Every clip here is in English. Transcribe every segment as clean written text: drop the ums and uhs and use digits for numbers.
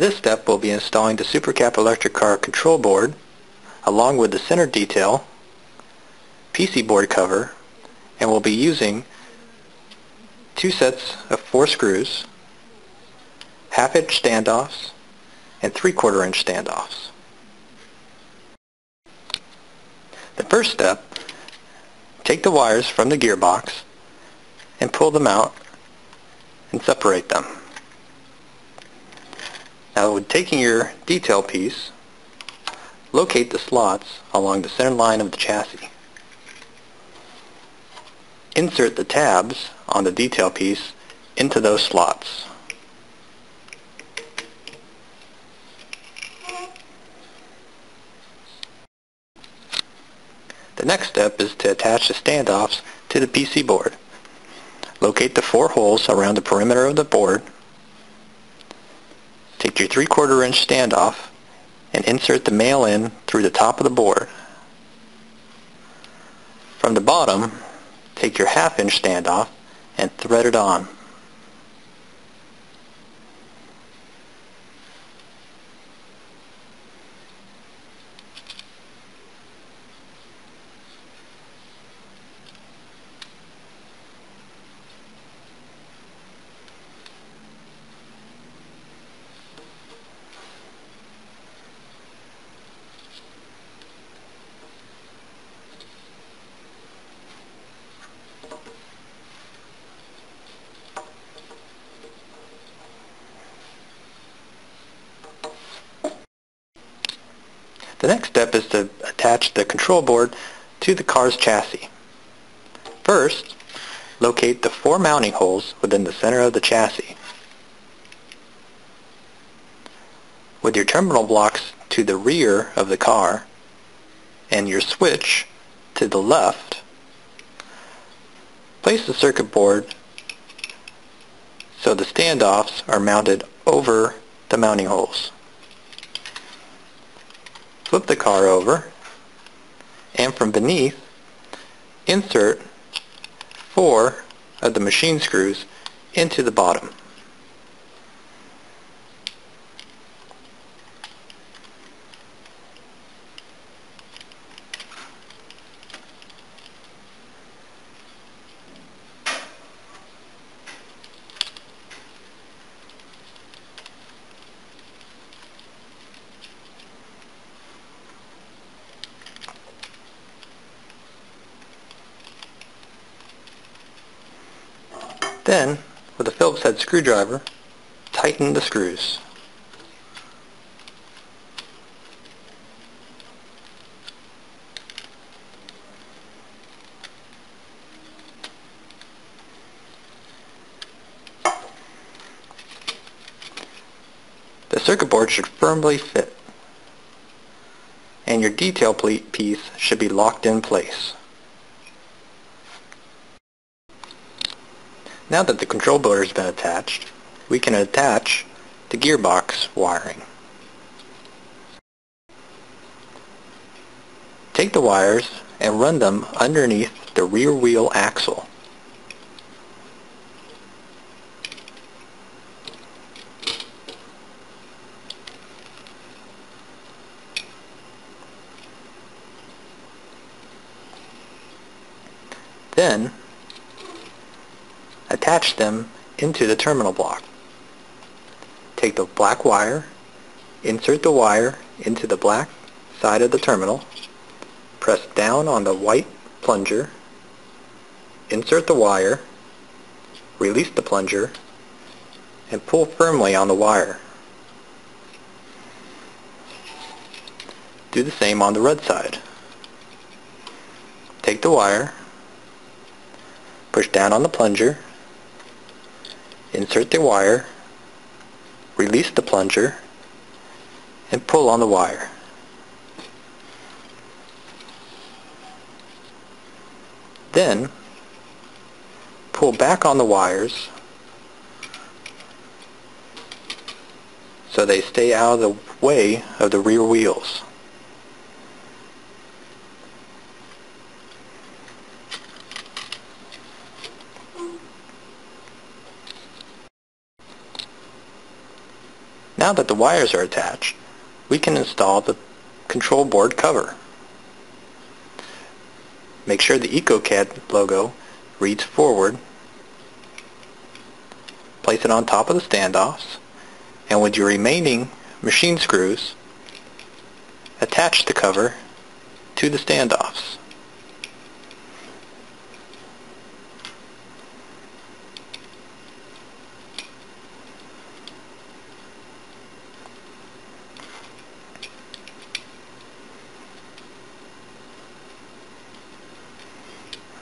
this step, we'll be installing the SuperCAP electric car control board, along with the center detail, PC board cover, and we'll be using 2 sets of 4 screws, 1/2 inch standoffs, and 3/4 inch standoffs. The first step, take the wires from the gearbox and pull them out and separate them. Now, with taking your detail piece, locate the slots along the center line of the chassis. Insert the tabs on the detail piece into those slots. The next step is to attach the standoffs to the PC board. Locate the 4 holes around the perimeter of the board. Take your 3/4 inch standoff and insert the male in through the top of the board. From the bottom, take your 1/2 inch standoff and thread it on. The next step is to attach the control board to the car's chassis. First, locate the 4 mounting holes within the center of the chassis. With your terminal blocks to the rear of the car and your switch to the left, place the circuit board so the standoffs are mounted over the mounting holes. Flip the car over, and from beneath, insert 4 of the machine screws into the bottom. Then, with a Phillips head screwdriver, tighten the screws. The circuit board should firmly fit, and your detail piece should be locked in place. Now that the control board has been attached, we can attach the gearbox wiring. Take the wires and run them underneath the rear wheel axle. Then, attach them into the terminal block. Take the black wire, insert the wire into the black side of the terminal, press down on the white plunger, insert the wire, release the plunger, and pull firmly on the wire. Do the same on the red side. Take the wire, push down on the plunger, insert the wire, release the plunger, and pull on the wire. Then, pull back on the wires so they stay out of the way of the rear wheels. Now that the wires are attached, we can install the control board cover. Make sure the SuperCAP logo reads forward. Place it on top of the standoffs, and with your remaining machine screws, attach the cover to the standoffs.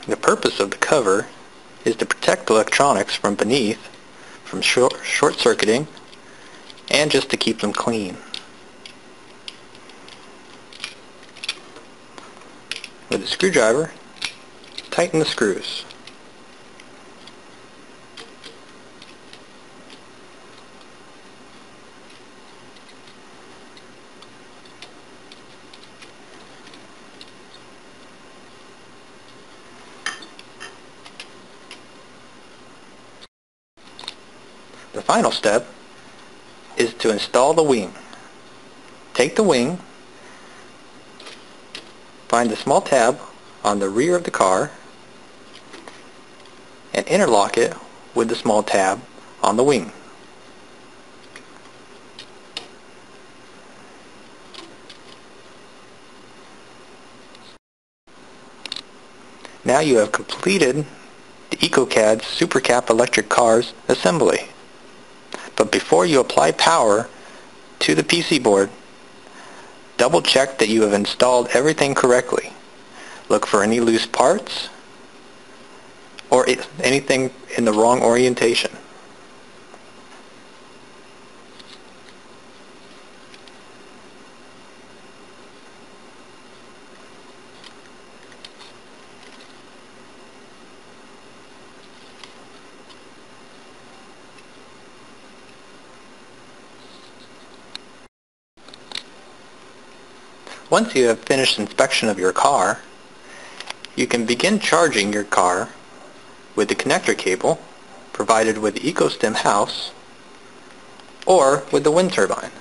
The purpose of the cover is to protect electronics from beneath from short-circuiting and just to keep them clean. With a screwdriver, tighten the screws. The final step is to install the wing. Take the wing, find the small tab on the rear of the car, and interlock it with the small tab on the wing. Now you have completed the SuperCAP SuperCAP electric cars assembly. But before you apply power to the PC board, double check that you have installed everything correctly. Look for any loose parts or anything in the wrong orientation. Once you have finished inspection of your car, you can begin charging your car with the connector cable provided with the EcoStem house or with the wind turbine.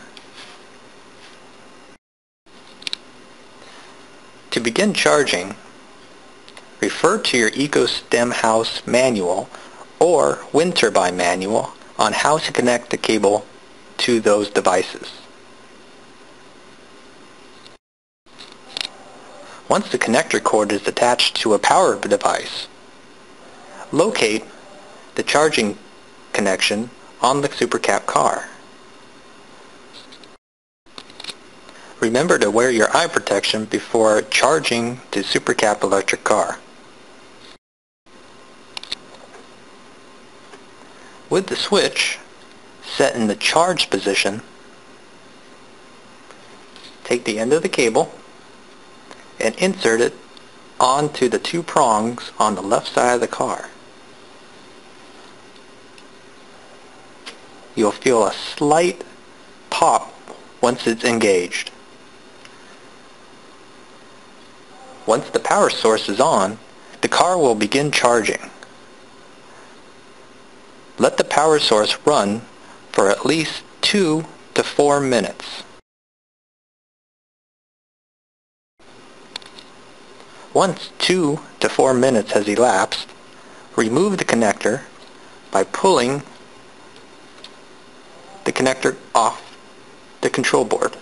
To begin charging, refer to your EcoStem house manual or wind turbine manual on how to connect the cable to those devices. Once the connector cord is attached to a power device, locate the charging connection on the SuperCAP car. Remember to wear your eye protection before charging the SuperCAP electric car. With the switch set in the charged position, take the end of the cable and insert it onto the two prongs on the left side of the car. You'll feel a slight pop once it's engaged. Once the power source is on, the car will begin charging. Let the power source run for at least 2 to 4 minutes. Once 2 to 4 minutes has elapsed, remove the connector by pulling the connector off the control board.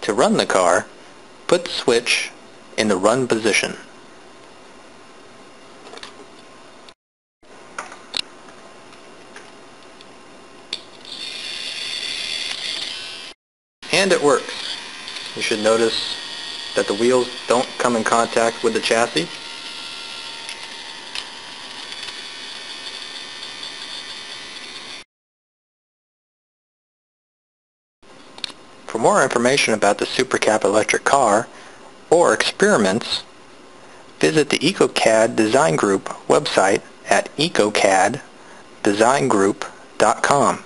To run the car, put the switch in the run position. And it works. You should notice that the wheels don't come in contact with the chassis. For more information about the SuperCAP electric car or experiments, visit the EcoCAD Design Group website at ecocaddesigngroup.com.